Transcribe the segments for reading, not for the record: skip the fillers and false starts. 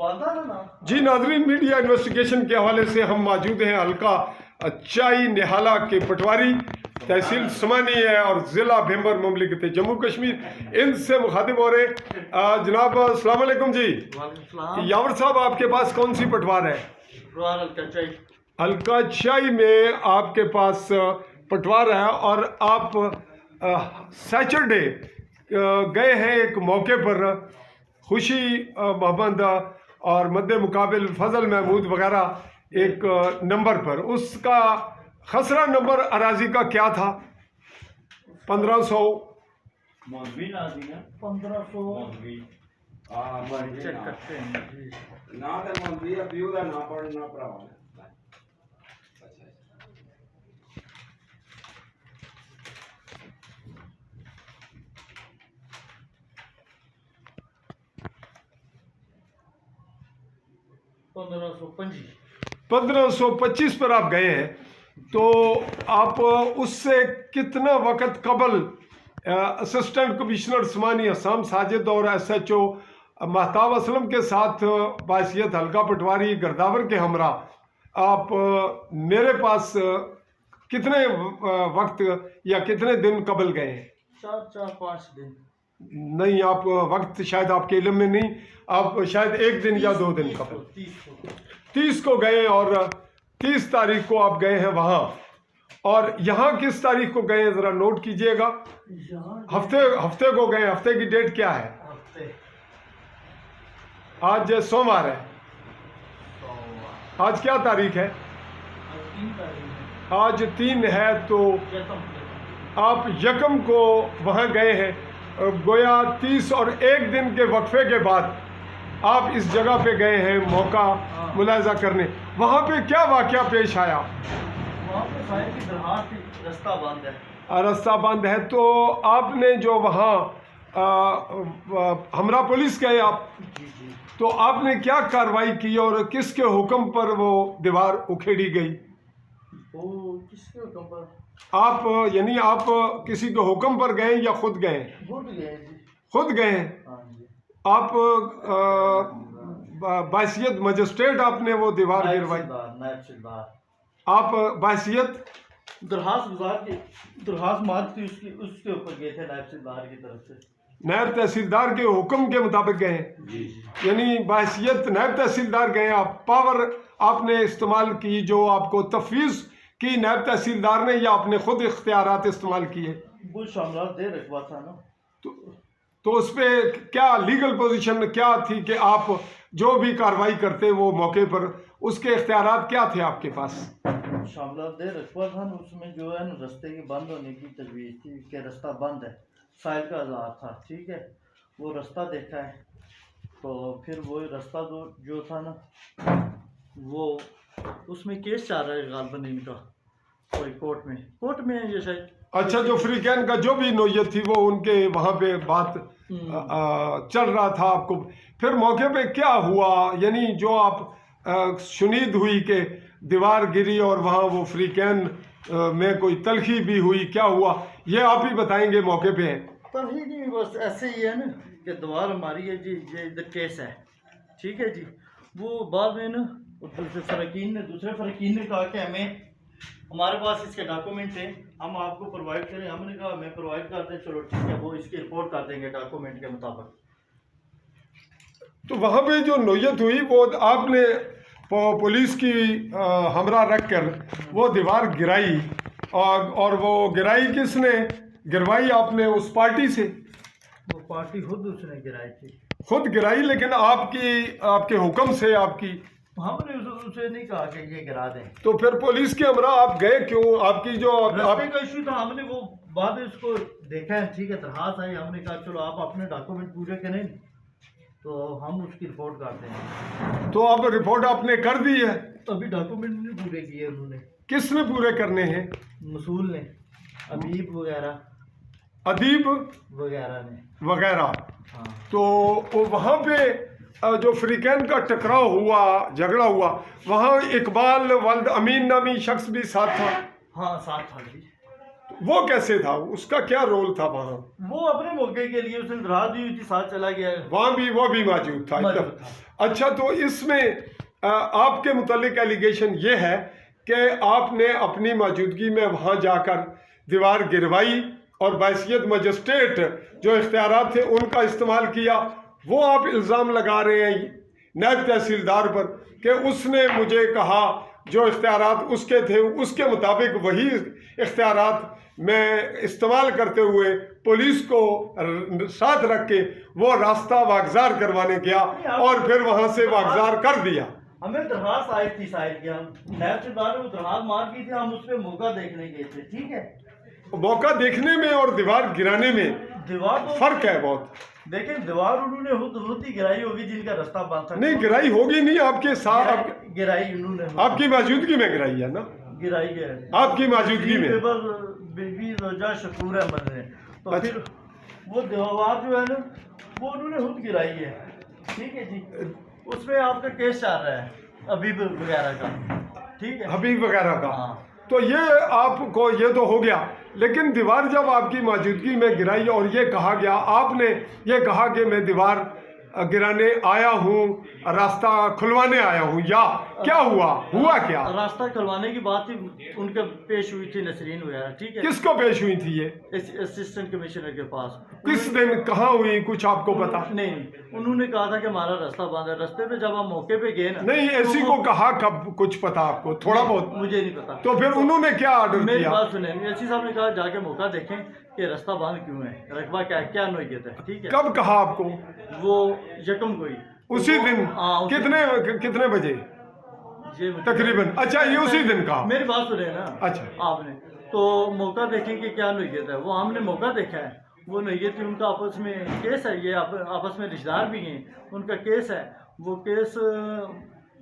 जी नाजरीन, media investigation के हवाले से हम मौजूद हैं हल्का चाई निहाला के पटवारी तहसील समानी है और ज़िला भेंबर मुमलिकत जम्मू कश्मीर इनसे मुखातिब हो रहे। जनाब अस्सलाम वालेकुम जी। यावर साहब, आपके पास कौन सी पटवार है? हल्का चाई में आपके पास पटवार है और आप सैटरडे गए हैं एक मौके पर, खुशी मोहम्मद और मद्दे मुकाबिल फजल महमूद वगैरह एक नंबर पर, उसका खसरा नंबर अराजी का क्या था? 1500 1525 पर आप गए हैं। तो आप उससे कितना वक्त कबल असिस्टेंट कमिश्नर समानी असम साजिद और SHO महताब असलम के साथ बासियत हल्का पटवारी गर्दावर के हमरा आप मेरे पास कितने वक्त या कितने दिन कबल गए हैं? 4-5 दिन। नहीं, आप वक्त शायद आपके इल्म में नहीं, आप शायद 1 दिन या 2 दिन कबल 30 को गए और 30 तारीख को आप गए हैं वहाँ। और यहाँ किस तारीख को गए हैं ज़रा नोट कीजिएगा। हफ्ते को गए। हफ्ते की डेट क्या है? आज सोमवार है। आज क्या तारीख है? आज 3 है। तो आप यकम को वहाँ गए हैं, गोया 30 और 1 दिन के वक्फे के बाद आप इस जगह पे गए हैं मौका मुलाहिजा करने। वहाँ पे क्या वाक़या पेश आया? वहाँ पे साहिब की दरखास्त थी, रास्ता बंद है। रास्ता बंद है। तो आपने जो वहाँ हमरा पुलिस गए आप, तो आपने क्या कार्रवाई की और किसके हुक्म पर वो दीवार उखेड़ी गई? किसके हुक्म पर? आप यानी आप किसी के हुक्म पर गए या खुद गए? खुद गए। आप बासियत मजिस्ट्रेट आपने वो दीवार गिरवाई? आप बासियत दरखास्त मार्च थी उसके ऊपर गए थे नायब तहसीलदार की तरफ से। नायब तहसीलदार के हुक्म के मुताबिक गए, यानी बासियत नायब तहसीलदार गए। आप पावर आपने इस्तेमाल की जो आपको तफवीज़ की नायब तहसीलदार ने, या आपने खुद इख्तियारात इस्तेमाल किए? वो शामिल दे रखवा था ना। तो उस पर क्या लीगल पोजीशन क्या थी कि आप जो भी कार्रवाई करते वो मौके पर, उसके इख्तियारात क्या थे आपके पास? शामिल दे रखवा था ना, उसमें जो है ना रास्ते के बंद होने की तजवीज़ थी कि रास्ता बंद है, साहिल का आज़ार था, ठीक है। वो रास्ता देखा है तो फिर वो रास्ता जो था ना, वो उसमें केस चल रहा है गालबन इनका कोई कोर्ट में है ये शायद। अच्छा, जो फ्रीकैन का जो भी नोयत थी वो उनके वहाँ पे बात चल रहा था आपको। फिर मौके पे क्या हुआ, यानी जो आप शुनीद हुई कि दीवार गिरी और वहाँ वो फ्रीकैन में कोई तलखी भी हुई, क्या हुआ ये आप ही बताएंगे? मौके पे हैं तलखी नहीं, बस ऐसे ही है ना कि दीवार हमारी है जी, ये इधर केस है, ठीक है जी। वो बाद में ना दूसरे फ़रकीन ने कहा कि हमारे पास इसके डॉक्यूमेंट हैं, हम आपको प्रोवाइड करें। हमने कहा मैं प्रोवाइड करते हैं, चलो ठीक है, वो इसकी रिपोर्ट कर देंगे डॉक्यूमेंट के मुताबिक। तो वहाँ पे जो नोयत हुई वो आपने पुलिस की हमरा रख कर वो दीवार गिराई, और वो गिराई किसने गिरवाई? आपने उस पार्टी से? वो पार्टी खुद उसने गिराई थी। खुद गिराई, लेकिन आपके हुक्म से आपकी? हमने उसे नहीं कहा कि ये गिरा दें। तो फिर पुलिस के हमरा आप गए क्यों? आपकी जो रास्ते का इशू था, हमने वो बाद में उसको देखा है, ठीक है, दरखास्त आई, हमने कहा चलो आप अपने डॉक्यूमेंट पूरे करें तो हम उसकी रिपोर्ट करते हैं। तो अब रिपोर्ट आपने कर दी है? अभी डॉक्यूमेंट नहीं पूरे किए उन्होंने। किसने पूरे करने हैं? मसूल ने, अदीब वगैरह ने वगैरह। हाँ। तो वो वहाँ पे जो फ्रीकैन का टकराव हुआ, झगड़ा हुआ, वहाँ इकबाल वल्द अमीन नामी शख्स भी साथ था? हाँ, साथ था जी। तो वो कैसे था, उसका क्या रोल था वहाँ? वो अपने मौके के लिए उसने राह दी हुई थी, साथ चला गया। वहाँ भी वो भी मौजूद था। मौजूद था। अच्छा, तो इसमें आपके मुतालिक एलिगेशन ये है कि आपने अपनी मौजूदगी में वहाँ जाकर दीवार गिरवाई और बैसियत मजिस्ट्रेट जो इख्तियारात थे उनका इस्तेमाल किया। वो आप इल्ज़ाम लगा रहे हैं नायब तहसीलदार पर कि उसने मुझे कहा जो इख्तियारात उसके थे उसके मुताबिक वही इख्तियारात में इस्तेमाल करते हुए पुलिस को साथ रख के वो रास्ता वागजार करवाने गया और फिर वहाँ से वागजार कर दिया। हमें दरखास्त आई थी साहिल की, हम नायब तहसीलदार ने दरखास्त मार की थी, हम उस पर मौका देखने गए थे। ठीक है, मौका देखने में और दीवार गिराने में दीवार तो फर्क है बहुत। देखिए, दीवार उन्होंने खुद ही गिराई होगी जिनका रास्ता बंद था। नहीं, गिराई होगी नहीं, आपके साथ गिराई उन्होंने, आपकी मौजूदगी में गिराई है ना, गिराई है आपकी मौजूदगी में। बीबी रजा शकूर अहमद ने। तो अच्छा। फिर वो दीवार जो है ना वो उन्होंने खुद गिराई है। ठीक है जी, उसमें आपका केस चल रहा है हबीब वगैरह का। ठीक है, हबीब वगैरह का। हाँ। तो ये आपको ये तो हो गया, लेकिन दीवार जब आपकी मौजूदगी में गिराई और ये कहा गया, आपने ये कहा कि मैं दीवार गिराने आया हूँ, रास्ता खुलवाने आया हूँ, या क्या हुआ क्या? रास्ता खुलवाने की बात ही उनके पेश हुई थी नसरीन वगैरह। ठीक है, किसको पेश हुई थी ये? असिस्टेंट कमिश्नर के पास। किस दिन, कहाँ हुई, कुछ आपको पता? नहीं, उन्होंने कहा था कि हमारा रास्ता बंद है। रास्ते पे जब हम मौके पे गए ना, नहीं, ऐसी को कहा कब, कुछ पता आपको? थोड़ा बहुत मुझे नहीं पता। तो फिर उन्होंने क्या ऑर्डर मेरी किया? बात सुने, एसी साहब ने कहा जाके मौका देखें कि रास्ता बंद क्यों है, रकबा क्या नोयत है। ठीक है, कब कहा आपको? वो यकम को ही, उसी दिन? हाँ, उसी कितने बजे ये तकरीबन? अच्छा, ये उसी दिन का? मेरी बात सुने ना अच्छा। आपने, तो मौका देखें कि क्या नोयत है। वो हमने मौका देखा है, वो नोयत थी, उनका आपस में केस है, ये आपस में रिश्तेदार भी हैं, उनका केस है। वो केस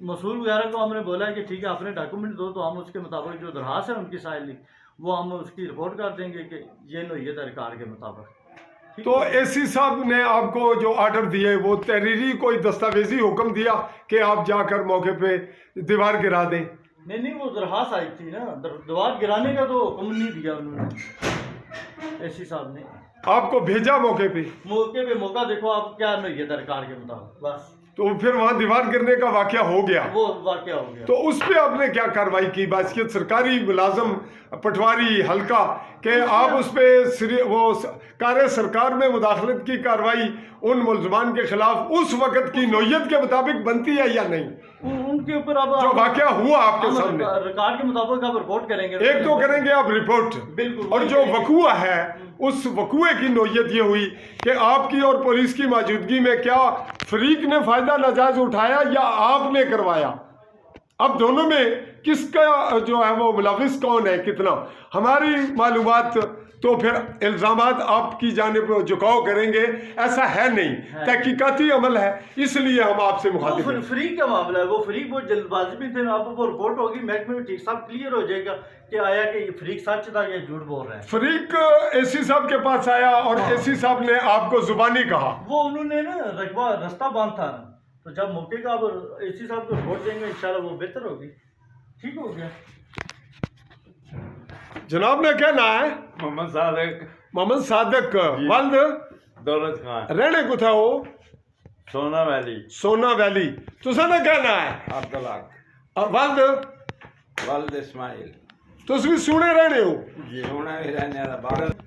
मसूल वगैरह को हमने बोला है कि ठीक है अपने डॉक्यूमेंट दो, तो हम उसके मुताबिक जो दरखास्त है उनकी साइल वो हम उसकी रिपोर्ट कर देंगे कि ये नोयत है रिकॉर्ड के मुताबिक। तो एसी साहब ने आपको जो ऑर्डर दिए वो तहरीरी कोई दस्तावेजी हुक्म दिया कि आप जाकर मौके पे दीवार गिरा दें? नहीं, वो दरखास्त आई थी ना, दीवार गिराने का तो हुक्म नहीं दिया उन्होंने, एसी साहब ने आपको भेजा मौके पे मौका देखो आप क्या नोयत है रिकॉर्ड के मुताबिक, बस। तो फिर वहाँ दीवार गिरने का वाकया हो गया, वो वाकया हो गया। तो उस पे आपने क्या कार्रवाई की? बासियत सरकारी मुलाजम पटवारी हल्का के आप उस पे वो कार्य सरकार में मुदाखलत की कार्रवाई उन मुलजमान के खिलाफ उस वक्त की नोयत के मुताबिक बनती है या नहीं? उनके ऊपर अब जो वाकया हुआ आपके सामने रिकॉर्ड के मुताबिक आप रिपोर्ट करेंगे, एक तो करेंगे आप रिपोर्ट, बिल्कुल। और जो वकूआ है उस वकूए की नोयत ये हुई कि आपकी और पुलिस की मौजूदगी में क्या फरीक ने फायदा नाजायज उठाया या आपने करवाया? अब दोनों में किसका जो है वो मुलविस कौन है, कितना? हमारी मालूमात तो फिर इल्ज़ामात आपकी जानिब झुकाव करेंगे ऐसा है नहीं, तहकीकाती अमल है, इसलिए हम आपसे मुखातिब हैं। फ्रीक का मामला है, वो फ्रीक बहुत जल्दबाजी में थे। आप वो रिपोर्ट होगी महकमे में, ठीक सब क्लियर हो जाएगा कि आया कि ये फ्रीक सच था या झूठ बोल रहे हैं। फरीक एसी साहब के पास आया और एसी साहब ने आपको जुबानी कहा, वो उन्होंने ना रकबा रास्ता बंद था ना, तो जब मौके का आप एसी साहब को रिपोर्ट देंगे इंशाल्लाह वो बेहतर होगी। ठीक हो गया। जनाब ने कहना है मोहम्मद सादिक वल्द दौलत खान रहने को था वो सोना वैली तुसा ने कहना है अब्दुल्ला वल्द वल्द इस्माइल तुस भी सुने रहने हो जी होना भी रहने वाला भारत